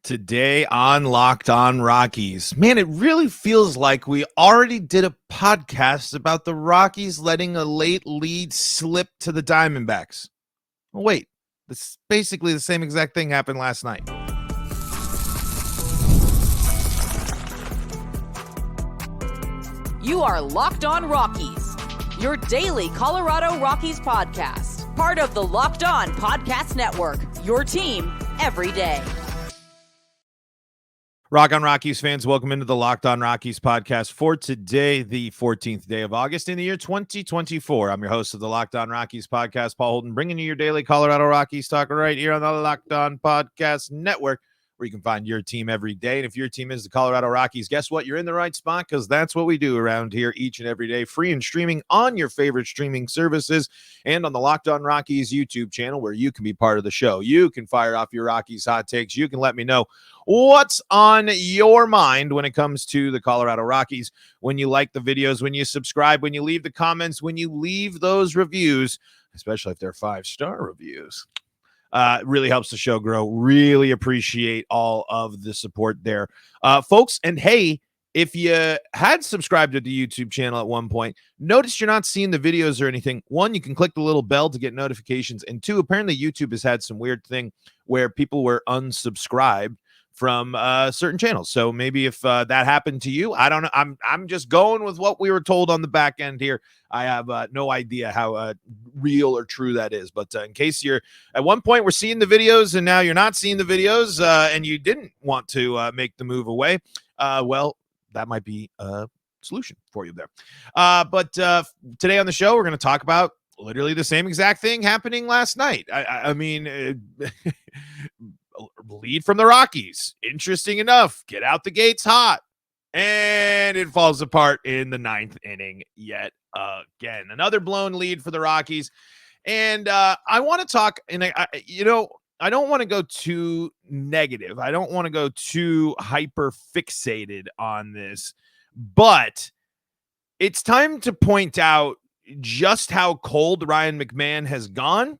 Today on Locked On Rockies. Man, it really feels like we already did a podcast about the Rockies letting a late lead slip to the Diamondbacks. Oh, wait, this is basically the same exact thing happened last night. You are Locked On Rockies, your daily Colorado Rockies podcast. Part of the Locked On Podcast Network, your team every day. Rock on Rockies fans, welcome into the Locked On Rockies podcast for today, the 14th day of August in the year 2024. I'm your host of the Locked On Rockies podcast, Paul Holden, bringing you your daily Colorado Rockies talk right here on the Locked On Podcast Network, where you can find your team every day. And if your team is the Colorado Rockies, guess what? You're in the right spot, because that's what we do around here each and every day, free and streaming on your favorite streaming services and on the Locked On Rockies YouTube channel, where you can be part of the show. You can fire off your Rockies hot takes. You can let me know what's on your mind when it comes to the Colorado Rockies. When you like the videos, when you subscribe, when you leave the comments, when you leave those reviews, especially if they're 5-star reviews. It really helps the show grow. Really appreciate all of the support there, folks. And hey, if you had subscribed to the YouTube channel at one point, notice you're not seeing the videos or anything. One, you can click the little bell to get notifications. And two, apparently YouTube has had some weird thing where people were unsubscribed from certain channels. So maybe if that happened to you, I don't know. I'm just going with what we were told on the back end here. I have no idea how real or true that is. But in case you're at one point we're seeing the videos and now you're not seeing the videos and you didn't want to make the move away, well, that might be a solution for you there. But today on the show, we're going to talk about literally the same exact thing happening last night. I mean, lead from the Rockies. Interesting enough, get out the gates hot. And it falls apart in the 9th inning yet again. Another blown lead for the Rockies. And I want to talk, and I don't want to go too negative. I don't want to go too hyper fixated on this, but it's time to point out just how cold Ryan McMahon has gone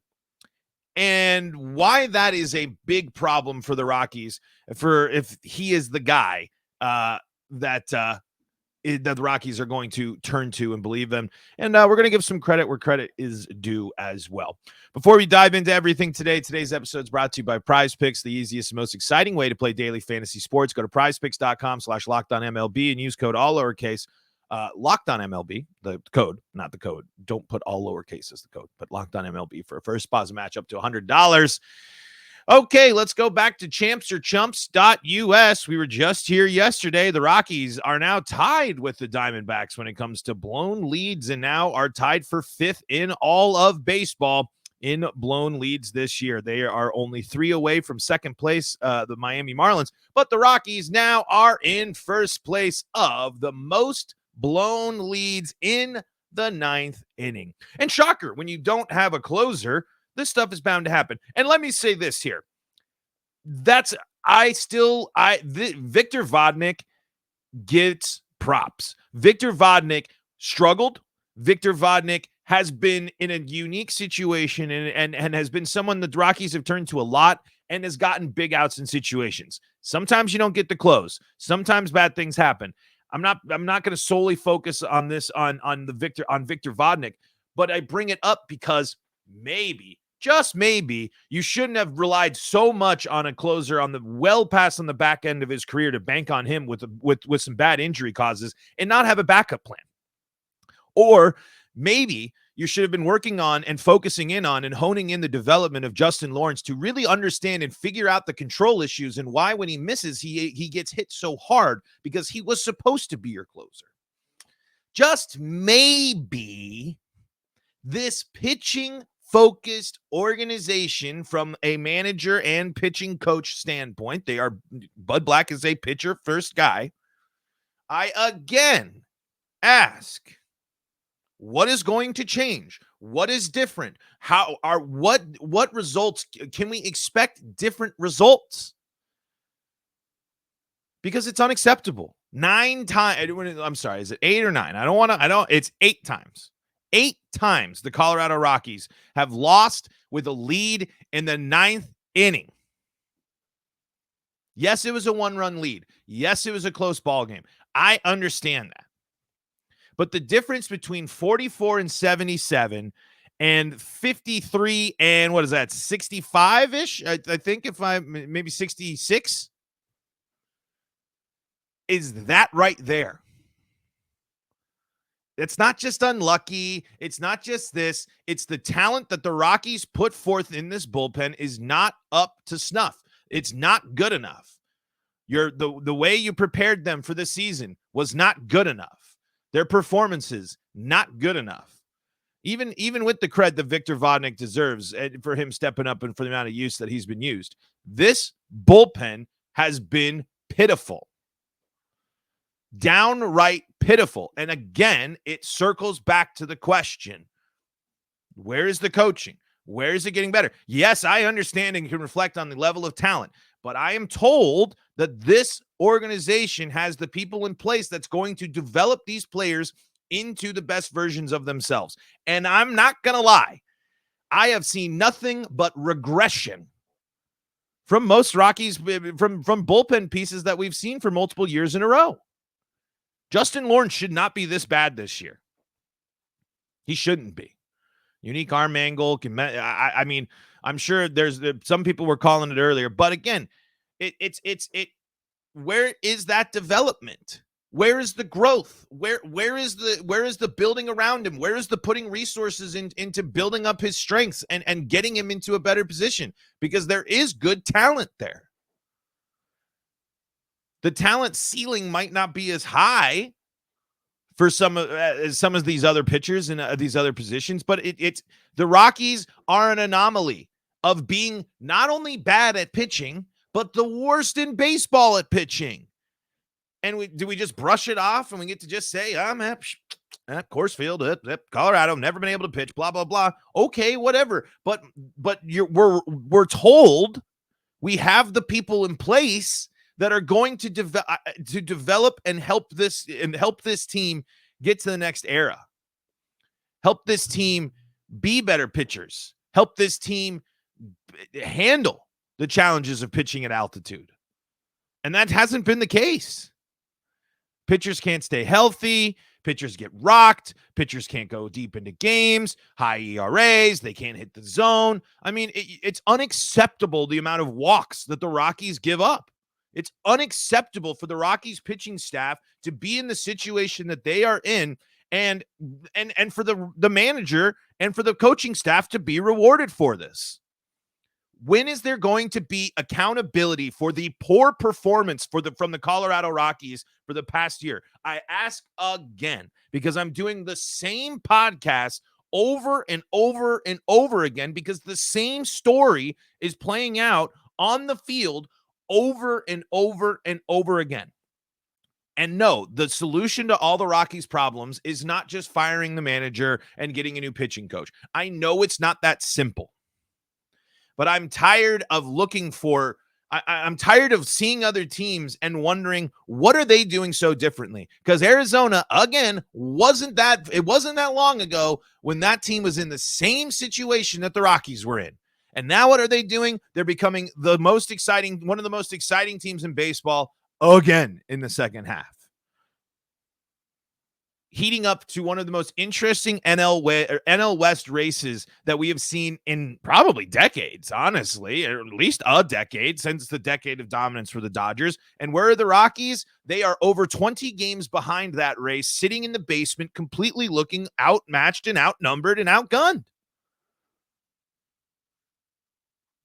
and why that is a big problem for the Rockies, for if he is the guy that the Rockies are going to turn to and believe them. And we're going to give some credit where credit is due as well. Before we dive into everything today, today's episode is brought to you by PrizePicks, the easiest and most exciting way to play daily fantasy sports. Go to prizepicks.com/LockedOnMLB and use code all lowercase Locked On MLB, the code, not the code. Don't put all lowercase as the code, but Locked On MLB for a first deposit match up to $100. Okay, let's go back to champsorchumps.us. We were just here yesterday. The Rockies are now tied with the Diamondbacks when it comes to blown leads, and now are tied for 5th in all of baseball in blown leads this year. They are only 3 away from second place, the Miami Marlins, but the Rockies now are in first place of the most blown leads in the 9th inning. And shocker, when you don't have a closer, this stuff is bound to happen. And let me say this here. Victor Vodnik gets props. Victor Vodnik struggled. Victor Vodnik has been in a unique situation and has been someone the Rockies have turned to a lot and has gotten big outs in situations. Sometimes you don't get the close. Sometimes bad things happen. I'm not going to solely focus on this on Victor Vodnik, but I bring it up because maybe, just maybe, you shouldn't have relied so much on a closer on the back end of his career to bank on him with some bad injury causes and not have a backup plan. Or maybe you should have been working on and focusing in on and honing in the development of Justin Lawrence to really understand and figure out the control issues and why when he misses, he gets hit so hard, because he was supposed to be your closer. Just maybe this pitching-focused organization from a manager and pitching coach standpoint, Bud Black is a pitcher-first guy. I again ask, what is going to change? What is different? What results can we expect? Different results, because it's unacceptable. 9 times. I'm sorry. Is it 8 or 9? It's 8 times. 8 times the Colorado Rockies have lost with a lead in the 9th inning. Yes, it was a 1-run lead. Yes, it was a close ball game. I understand that. But the difference between 44 and 77 and 53 and what is that, 65-ish? I think if maybe 66 is that right there. It's not just unlucky. It's not just this. It's the talent that the Rockies put forth in this bullpen is not up to snuff. It's not good enough. The way you prepared them for the season was not good enough. Their performances, not good enough. Even with the cred that Victor Vodnik deserves for him stepping up and for the amount of use that he's been used, this bullpen has been pitiful. Downright pitiful. And again, it circles back to the question, where is the coaching? Where is it getting better? Yes, I understand and can reflect on the level of talent, but I am told that this organization has the people in place that's going to develop these players into the best versions of themselves. And I'm not going to lie, I have seen nothing but regression from most Rockies, from bullpen pieces that we've seen for multiple years in a row. Justin Lawrence should not be this bad this year. He shouldn't be. Unique arm angle. I mean, I'm sure there's some people were calling it earlier, but again, it's where is that development? Where is the growth? Where is the building around him? Where is the putting resources into building up his strengths and getting him into a better position? Because there is good talent there. The talent ceiling might not be as high for some of these other pitchers and these other positions, but it's the Rockies are an anomaly of being not only bad at pitching, but the worst in baseball at pitching. And do we just brush it off and we get to just say, I'm at Coors Field, Colorado, never been able to pitch, blah, blah, blah. Okay, whatever. But we're told we have the people in place that are going to develop and help this team get to the next era. Help this team be better pitchers. Help this team handle the challenges of pitching at altitude. And that hasn't been the case. Pitchers can't stay healthy. Pitchers get rocked. Pitchers can't go deep into games. High ERAs. They can't hit the zone. I mean, it's unacceptable the amount of walks that the Rockies give up. It's unacceptable for the Rockies pitching staff to be in the situation that they are in and for the manager and for the coaching staff to be rewarded for this. When is there going to be accountability for the poor performance from the Colorado Rockies for the past year? I ask again because I'm doing the same podcast over and over and over again because the same story is playing out on the field over and over and over again. And no, the solution to all the Rockies' problems is not just firing the manager and getting a new pitching coach. I know it's not that simple. But I'm tired of I'm tired of seeing other teams and wondering, what are they doing so differently? Because Arizona, again, wasn't that long ago when that team was in the same situation that the Rockies were in. And now what are they doing? They're becoming one of the most exciting teams in baseball again in the second half. Heating up to one of the most interesting NL West races that we have seen in probably decades, honestly, or at least a decade since the decade of dominance for the Dodgers. And where are the Rockies? They are over 20 games behind that race, sitting in the basement, completely looking outmatched and outnumbered and outgunned.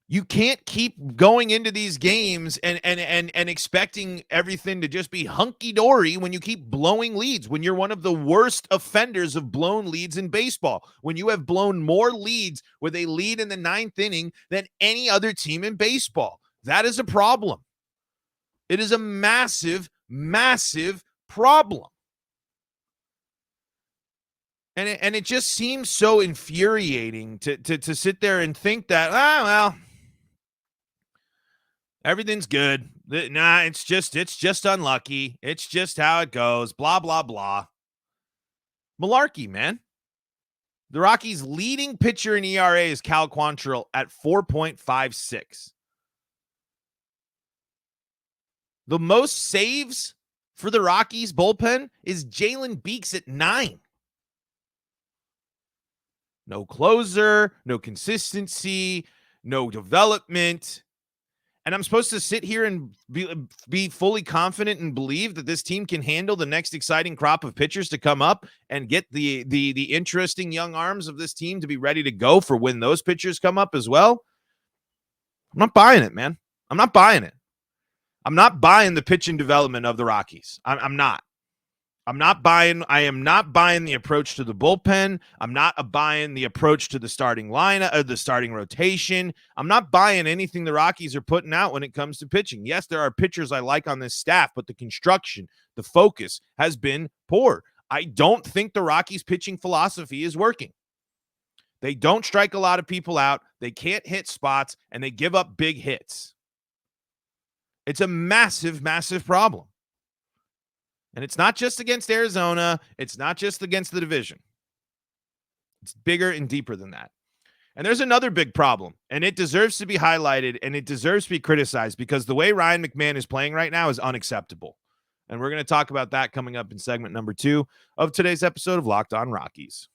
You can't keep going into these games and expecting everything to just be hunky-dory when you keep blowing leads, when you're one of the worst offenders of blown leads in baseball, when you have blown more leads with a lead in the ninth inning than any other team in baseball. That is a problem. It is a massive, massive problem. And it just seems so infuriating to sit there and think that, everything's good. Nah, it's just unlucky. It's just how it goes. Blah, blah, blah. Malarkey, man. The Rockies' leading pitcher in ERA is Cal Quantrill at 4.56. The most saves for the Rockies bullpen is Jalen Beeks at 9. No closer, no consistency, no development. And I'm supposed to sit here and be fully confident and believe that this team can handle the next exciting crop of pitchers to come up and get the interesting young arms of this team to be ready to go for when those pitchers come up as well. I'm not buying it, man. I'm not buying it. I'm not buying the pitching development of the Rockies. I'm not. I am not buying the approach to the bullpen. I'm not buying the approach to the starting lineup or the starting rotation. I'm not buying anything the Rockies are putting out when it comes to pitching. Yes, there are pitchers I like on this staff, but the construction, the focus has been poor. I don't think the Rockies pitching philosophy is working. They don't strike a lot of people out. They can't hit spots, and they give up big hits. It's a massive, massive problem. And it's not just against Arizona. It's not just against the division. It's bigger and deeper than that. And there's another big problem, and it deserves to be highlighted, and it deserves to be criticized because the way Ryan McMahon is playing right now is unacceptable. And we're going to talk about that coming up in segment number 2 of today's episode of Locked On Rockies.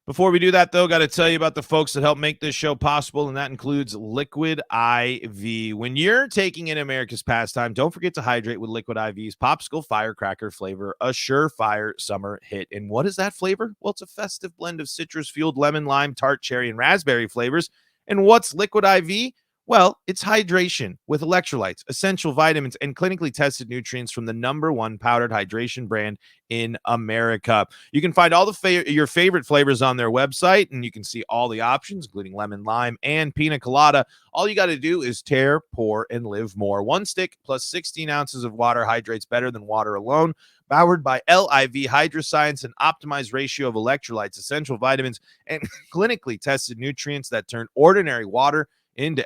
Before we do that, though, got to tell you about the folks that help make this show possible, and that includes Liquid IV. When you're taking in America's pastime, don't forget to hydrate with Liquid IV's Popsicle Firecracker flavor, a surefire summer hit. And what is that flavor? Well, it's a festive blend of citrus-fueled lemon, lime, tart, cherry, and raspberry flavors. And what's Liquid IV? Well, it's hydration with electrolytes, essential vitamins, and clinically tested nutrients from the number one powdered hydration brand in America. You can find all your favorite flavors on their website, and you can see all the options, including lemon, lime, and pina colada. All you got to do is tear, pour, and live more. One stick plus 16 ounces of water hydrates better than water alone. Powered by LIV Hydroscience, an optimized ratio of electrolytes, essential vitamins, and clinically tested nutrients that turn ordinary water into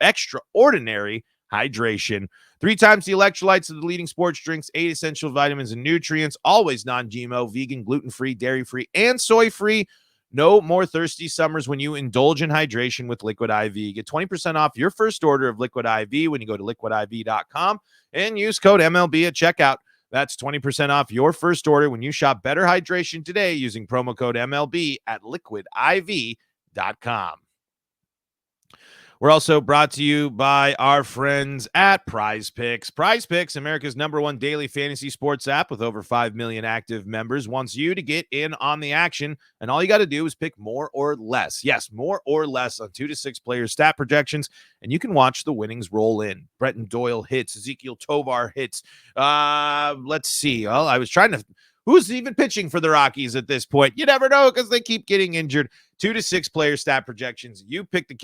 extraordinary hydration. 3 times the electrolytes of the leading sports drinks, 8 essential vitamins and nutrients, always non-GMO, vegan, gluten-free, dairy-free, and soy-free. No more thirsty summers when you indulge in hydration with Liquid IV. Get 20% off your first order of Liquid IV when you go to liquidiv.com and use code MLB at checkout. That's 20% off your first order when you shop Better Hydration today using promo code MLB at liquidiv.com. We're also brought to you by our friends at PrizePicks. PrizePicks, America's #1 daily fantasy sports app with over 5 million active members, wants you to get in on the action, and all you got to do is pick more or less. Yes, more or less on 2 to 6 players' stat projections, and you can watch the winnings roll in. Bretton Doyle hits, Ezekiel Tovar hits. Let's see. Well, I was trying to... Who's even pitching for the Rockies at this point? You never know because they keep getting injured. 2 to 6 player stat projections. You pick the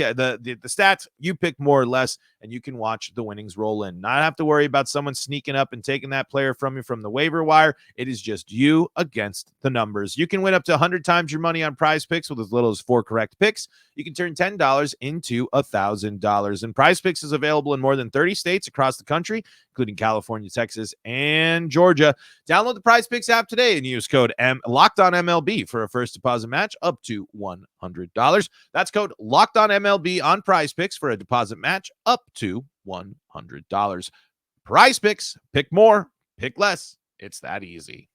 stats, you pick more or less, and you can watch the winnings roll in. Not have to worry about someone sneaking up and taking that player from you from the waiver wire. It is just you against the numbers. You can win up to 100 times your money on PrizePicks with as little as 4 correct picks. You can turn $10 into $1,000. And PrizePicks is available in more than 30 states across the country, including California, Texas, and Georgia. Download the PrizePicks app today and use code LOCKEDONMLB for a first deposit match up to $100. That's code LOCKEDONMLB on PrizePicks for a deposit match up to $100. PrizePicks, pick more, pick less. It's that easy.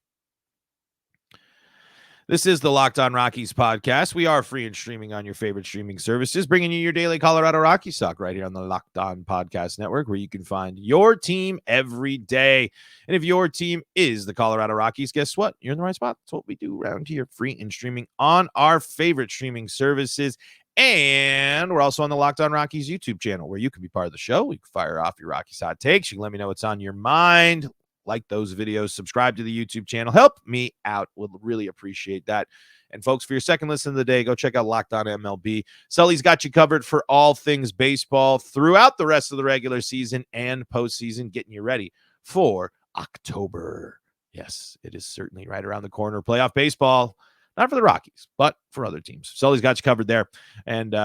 This is the Locked On Rockies podcast. We are free and streaming on your favorite streaming services, bringing you your daily Colorado Rockies talk right here on the Locked On Podcast Network, where you can find your team every day. And if your team is the Colorado Rockies, guess what? You're in the right spot. That's what we do around here, free and streaming on our favorite streaming services. And we're also on the Locked On Rockies YouTube channel, where you can be part of the show. You can fire off your Rockies hot takes. You can let me know what's on your mind. Like those videos, subscribe to the YouTube channel. Help me out. Would really appreciate that. And folks, for your second listen of the day, go check out Locked On MLB. Sully's got you covered for all things baseball throughout the rest of the regular season and postseason, getting you ready for October. Yes, it is certainly right around the corner. Playoff baseball, not for the Rockies, but for other teams. Sully's got you covered there. And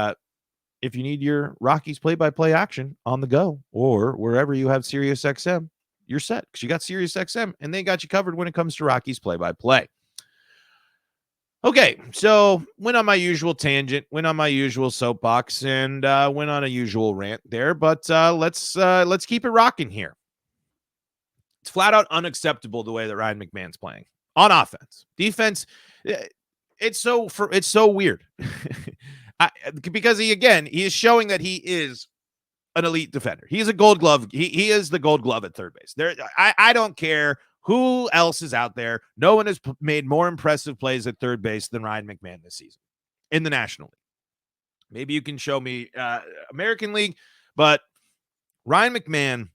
if you need your Rockies play-by-play action on the go or wherever you have SiriusXM, you're set because you got SiriusXM and they got you covered when it comes to Rockies play-by-play. Okay, so went on my usual tangent, went on my usual soapbox, and went on a usual rant there. But let's keep it rocking here. It's flat out unacceptable the way that Ryan McMahon's playing on offense. Defense, it's so weird because he is showing that he is an elite defender. He is a Gold Glove. He is the Gold Glove at third base. I don't care who else is out there. No one has made more impressive plays at third base than Ryan McMahon this season in the National League. Maybe you can show me American League, but Ryan McMahon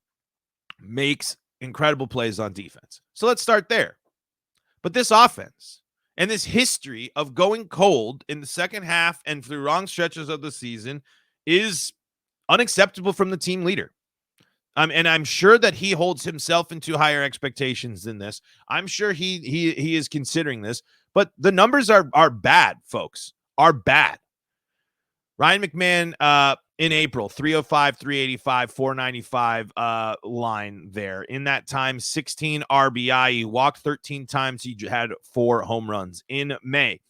makes incredible plays on defense. So let's start there. But this offense and this history of going cold in the second half and through long stretches of the season is unacceptable from the team leader. And I'm sure that he holds himself into higher expectations than this. I'm sure he is considering this, but the numbers are bad, folks. Are bad. Ryan McMahon in April, 305, 385, 495 line there. In that time, 16 RBI. He walked 13 times. He had 4 home runs. In May,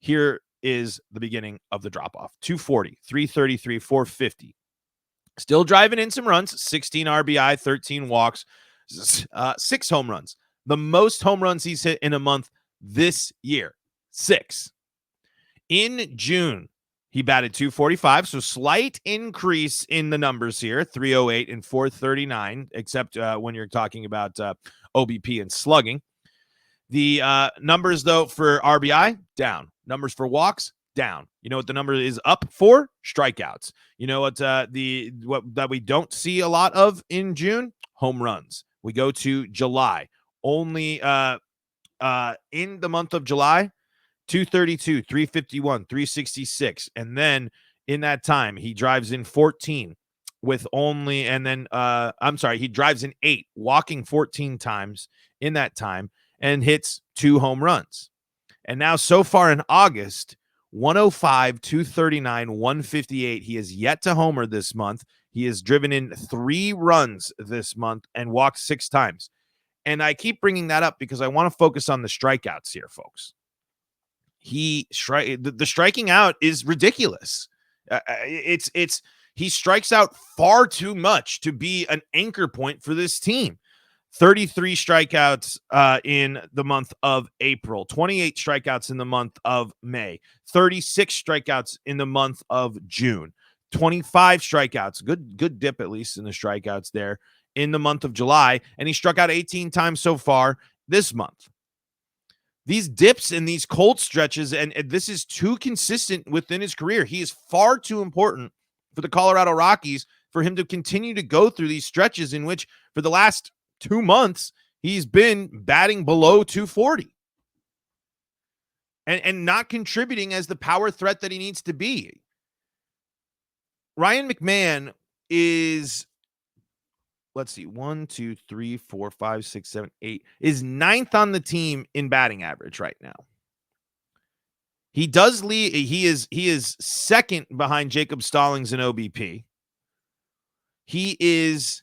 here is the beginning of the drop-off. 240, 333, 450. Still driving in some runs, 16 RBI, 13 walks, 6 home runs. The most home runs he's hit in a month this year, 6. In June, he batted 245, so slight increase in the numbers here, 308 and 439, except when you're talking about OBP and slugging. The numbers, though, for RBI, down. Numbers for walks, down. You know what the number is up for? Strikeouts. You know what what that we don't see a lot of in June? Home runs. We go to July. Only in the month of July, 232, 351, 366. And then in that time, he drives in 14 with only, and then he drives in 8, walking 14 times in that time and hits 2 home runs. And now so far in August, 105, 239, 158. He has yet to homer this month. He has driven in 3 runs this month and walked 6 times. And I keep bringing that up because I want to focus on the strikeouts here, folks. The striking out is ridiculous. He strikes out far too much to be an anchor point for this team. 33 strikeouts in the month of April, 28 strikeouts in the month of May, 36 strikeouts in the month of June, 25 strikeouts, good dip at least in the strikeouts there in the month of July, and he struck out 18 times so far this month. These dips and these cold stretches, and this is too consistent within his career. He is far too important for the Colorado Rockies for him to continue to go through these stretches in which for the last 2 months, he's been batting below 240 and not contributing as the power threat that he needs to be. Ryan McMahon is, let's see, 1, 2, 3, 4, 5, 6, 7, 8, is 9th on the team in batting average right now. He does lead. He is 2nd behind Jacob Stallings in OBP. He is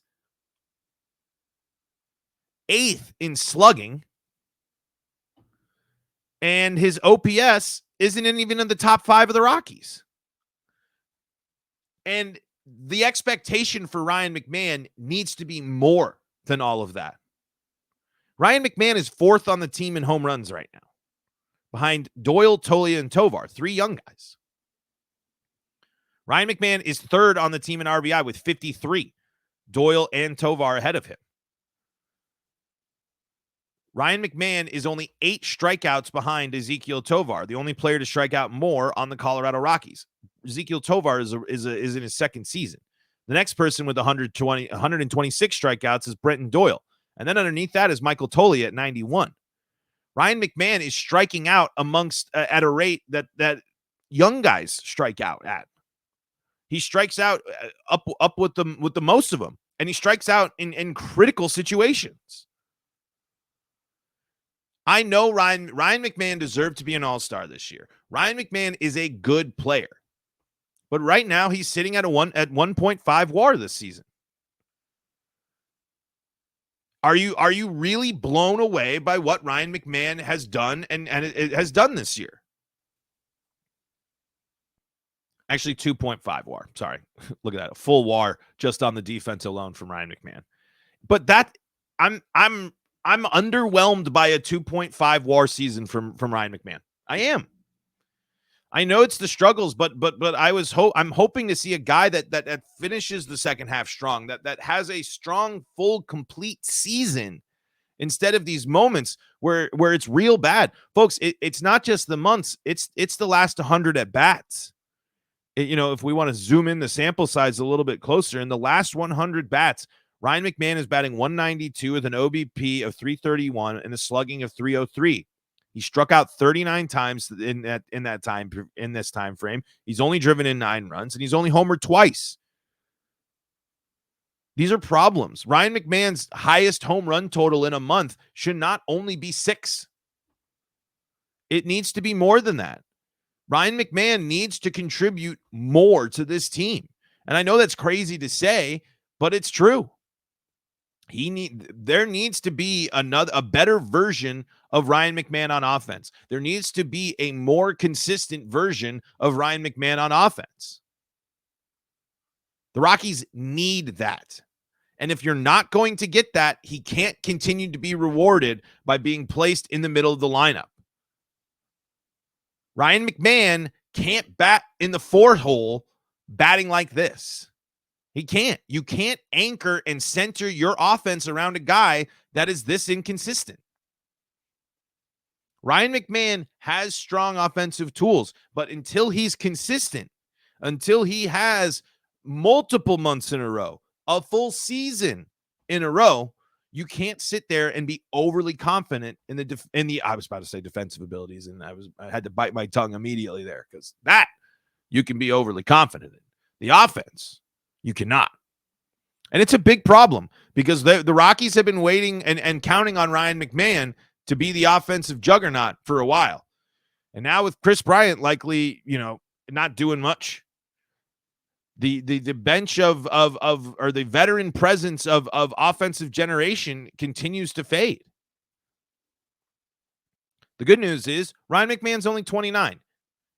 8th in slugging, and his OPS isn't even in the top 5 of the Rockies. And the expectation for Ryan McMahon needs to be more than all of that. Ryan McMahon is 4th on the team in home runs right now, behind Doyle, Tolia, and Tovar, 3 young guys. Ryan McMahon is 3rd on the team in RBI with 53, Doyle and Tovar ahead of him. Ryan McMahon is only 8 strikeouts behind Ezequiel Tovar, the only player to strike out more on the Colorado Rockies. Ezequiel Tovar is in his 2nd season. The next person with 126 strikeouts is Brenton Doyle. And then underneath that is Michael Tolia at 91. Ryan McMahon is striking out amongst at a rate that young guys strike out at. He strikes out up with the most of them, and he strikes out in critical situations. I know Ryan McMahon deserved to be an all-star this year. Ryan McMahon is a good player. But right now he's sitting at 1.5 WAR this season. Are you really blown away by what Ryan McMahon has done and it has done this year? Actually, 2.5 WAR. Sorry. Look at that. A full WAR just on the defense alone from Ryan McMahon. But that I'm underwhelmed by a 2.5 WAR season from Ryan McMahon. I am. I know it's the struggles, but I'm hoping to see a guy that finishes the second half strong, that has a strong, full, complete season instead of these moments where it's real bad. Folks, it's not just the months, it's the last 100 at bats. If we want to zoom in the sample size a little bit closer, in the last 100 bats, Ryan McMahon is batting 192 with an OBP of 331 and a slugging of 303. He struck out 39 times in this time frame. He's only driven in 9 runs, and he's only homered twice. These are problems. Ryan McMahon's highest home run total in a month should not only be 6. It needs to be more than that. Ryan McMahon needs to contribute more to this team. And I know that's crazy to say, but it's true. There needs to be a better version of Ryan McMahon on offense. There needs to be a more consistent version of Ryan McMahon on offense. The Rockies need that. And if you're not going to get that, he can't continue to be rewarded by being placed in the middle of the lineup. Ryan McMahon can't bat in the 4th hole batting like this. He can't. You can't anchor and center your offense around a guy that is this inconsistent. Ryan McMahon has strong offensive tools, but until he's consistent, until he has multiple months in a row, a full season in a row, you can't sit there and be overly confident in the I was about to say defensive abilities, and I had to bite my tongue immediately there, because that you can be overly confident in. The offense, you cannot. And it's a big problem, because the Rockies have been waiting and counting on Ryan McMahon to be the offensive juggernaut for a while. And now with Chris Bryant likely, not doing much, the bench or the veteran presence of offensive generation continues to fade. The good news is Ryan McMahon's only 29.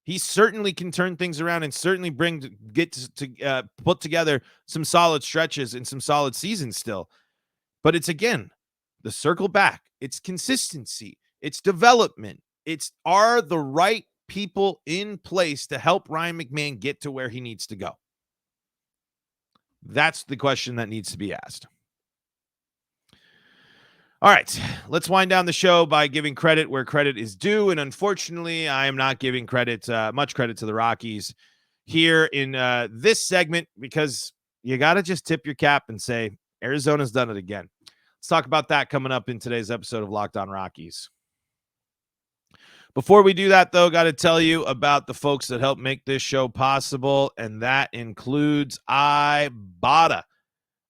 He certainly can turn things around and certainly put together some solid stretches and some solid seasons still. But it's, again, the circle back. It's consistency. It's development. Are the right people in place to help Ryan McMahon get to where he needs to go? That's the question that needs to be asked. All right, let's wind down the show by giving credit where credit is due. And unfortunately, I am not giving much credit to the Rockies here in this segment, because you got to just tip your cap and say, Arizona's done it again. Let's talk about that coming up in today's episode of Locked On Rockies. Before we do that, though, got to tell you about the folks that help make this show possible, and that includes Ibotta.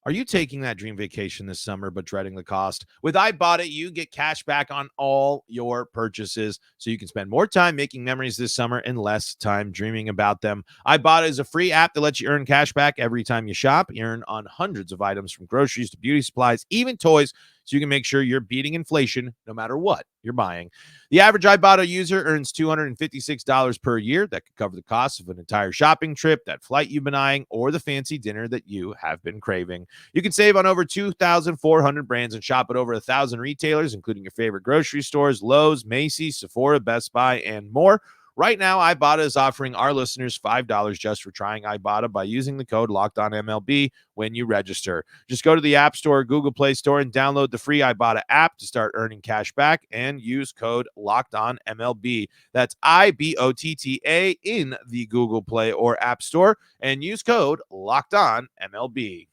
Are you taking that dream vacation this summer but dreading the cost? With Ibotta, you get cash back on all your purchases, so you can spend more time making memories this summer and less time dreaming about them. Ibotta is a free app that lets you earn cash back every time you shop. You earn on hundreds of items, from groceries to beauty supplies, even toys, so you can make sure you're beating inflation no matter what you're buying. The average Ibotta user earns $256 per year. That could cover the cost of an entire shopping trip, that flight you've been eyeing, or the fancy dinner that you have been craving. You can save on over 2,400 brands and shop at over 1,000 retailers, including your favorite grocery stores, Lowe's, Macy's, Sephora, Best Buy, and more. Right now, Ibotta is offering our listeners $5 just for trying Ibotta by using the code LOCKEDONMLB when you register. Just go to the App Store or Google Play Store and download the free Ibotta app to start earning cash back, and use code LOCKEDONMLB. That's IBOTTA in the Google Play or App Store, and use code LOCKEDONMLB.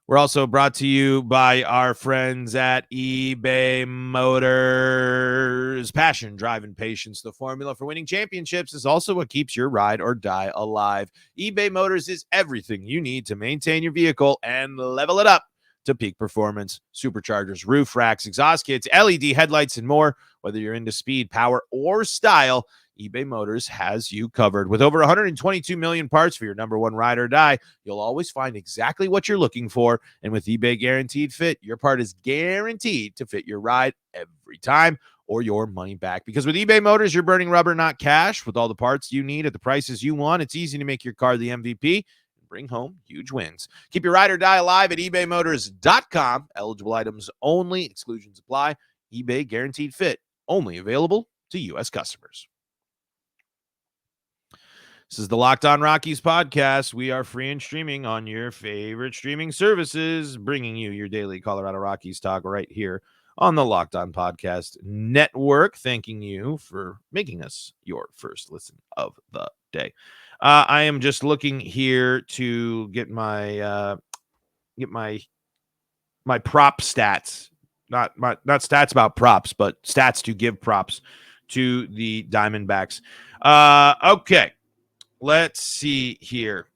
We're also brought to you by our friends at eBay Motors. Passion, drive, and patience. The formula for winning championships is also what keeps your ride or die alive. eBay Motors is everything you need to maintain your vehicle and level it up to peak performance. Superchargers, roof racks, exhaust kits, LED headlights, and more. Whether you're into speed, power, or style, eBay Motors has you covered. With over 122 million parts for your number one ride or die, you'll always find exactly what you're looking for. And with eBay Guaranteed Fit, your part is guaranteed to fit your ride every time or your money back. Because with eBay Motors, you're burning rubber, not cash. With all the parts you need at the prices you want, it's easy to make your car the MVP and bring home huge wins. Keep your ride or die alive at ebaymotors.com. Eligible items only. Exclusions apply. eBay Guaranteed Fit. Only available to U.S. customers. This is the Locked On Rockies podcast. We are free and streaming on your favorite streaming services, bringing you your daily Colorado Rockies talk right here on the Locked On Podcast Network. Thanking you for making us your first listen of the day. I am just looking here to get my prop stats. Not stats about props, but stats to give props to the Diamondbacks. Okay, let's see here.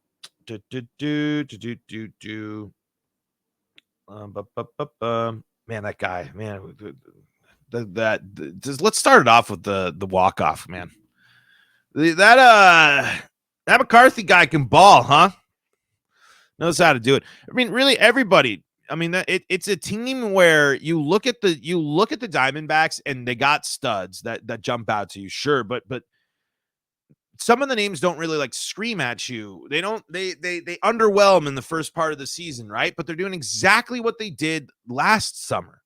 Man, that guy, man. Let's start it off with the walk off, man. That McCarthy guy can ball, huh? Knows how to do it. I mean, really, everybody. I mean, it's a team where you look at the Diamondbacks and they got studs that jump out to you, sure, but some of the names don't really like scream at you. They underwhelm in the first part of the season, right? But they're doing exactly what they did last summer.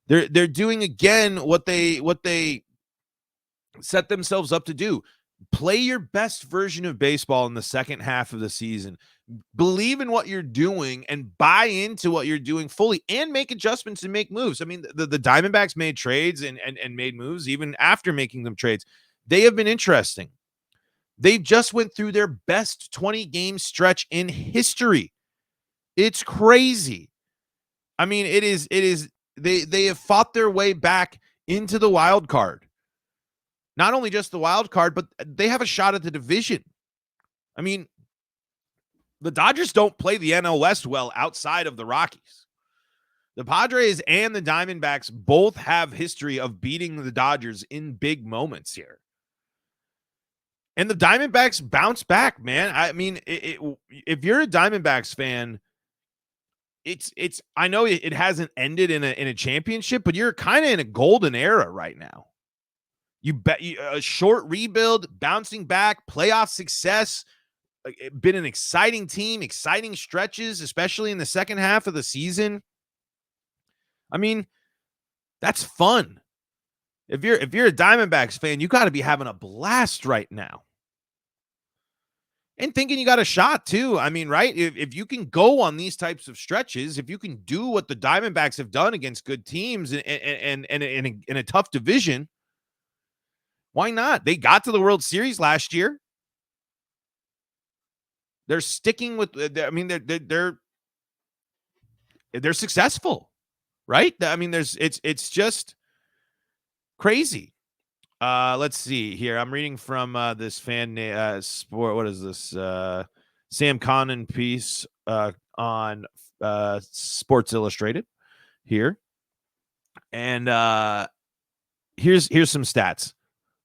They're doing again what they set themselves up to do. Play your best version of baseball in the second half of the season. Believe in what you're doing and buy into what you're doing fully and make adjustments and make moves. I mean, the Diamondbacks made trades and made moves even after making them trades. They have been interesting. They just went through their best 20-game stretch in history. It's crazy. I mean, it is they have fought their way back into the wild card. Not only just the wild card, but they have a shot at the division. I mean, the Dodgers don't play the NL West well outside of the Rockies. The Padres and the Diamondbacks both have history of beating the Dodgers in big moments here. And the Diamondbacks bounce back, man. I mean, if you're a Diamondbacks fan, it's. I know it hasn't ended in a championship, but you're kind of in a golden era right now. You bet a short rebuild, bouncing back, playoff success. Been an exciting team, exciting stretches, especially in the second half of the season. I mean, that's fun. If you're a Diamondbacks fan, you got to be having a blast right now. And thinking you got a shot too. I mean, right? If you can go on these types of stretches, if you can do what the Diamondbacks have done against good teams and in a tough division, why not? They got to the World Series last year. They're sticking with. I mean, they're successful, right? I mean, it's just crazy. Let's see here. I'm reading from this fan sport. What is this? Sam Connon piece on Sports Illustrated here, and here's some stats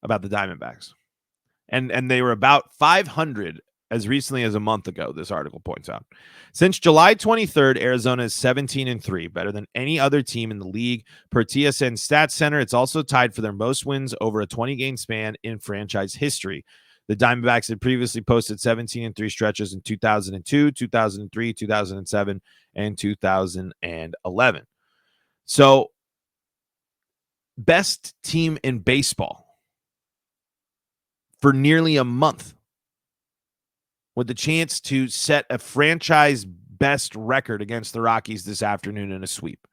about the Diamondbacks, and they were about 500 as recently as a month ago. This article points out, since July 23rd, Arizona is 17-3, better than any other team in the league per TSN Stats Center. It's also tied for their most wins over a 20-game span in franchise history. The Diamondbacks had previously posted 17-3 stretches in 2002, 2003, 2007, and 2011. So, best team in baseball for nearly a month, with the chance to set a franchise best record against the Rockies this afternoon in a sweep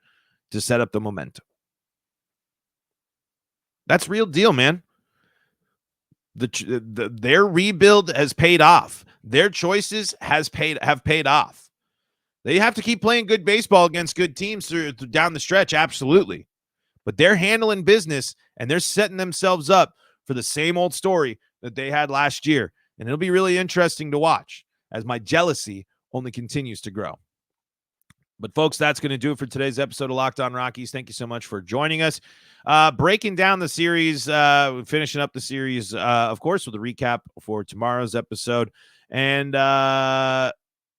to set up the momentum. That's real deal, man. Their rebuild has paid off. Their choices have paid off. They have to keep playing good baseball against good teams through down the stretch, absolutely. But they're handling business, and they're setting themselves up for the same old story that they had last year. And it'll be really interesting to watch as my jealousy only continues to grow. But, folks, that's going to do it for today's episode of Locked On Rockies. Thank you so much for joining us. Breaking down the series, finishing up the series, of course, with a recap for tomorrow's episode. And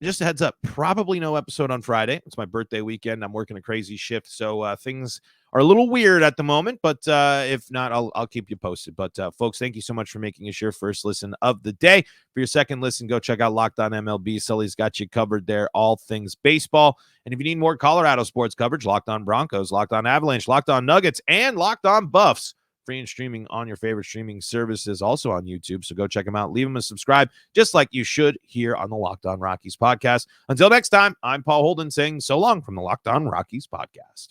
just a heads up, probably no episode on Friday. It's my birthday weekend. I'm working a crazy shift, so things are a little weird at the moment. But if not, I'll keep you posted. But, folks, thank you so much for making us your first listen of the day. For your second listen, go check out Locked On MLB. Sully's got you covered there, all things baseball. And if you need more Colorado sports coverage, Locked On Broncos, Locked On Avalanche, Locked On Nuggets, and Locked On Buffs. Free and streaming on your favorite streaming services, also on YouTube. So go check them out. Leave them a subscribe, just like you should here on the Locked On Rockies podcast. Until next time, I'm Paul Holden saying so long from the Locked On Rockies podcast.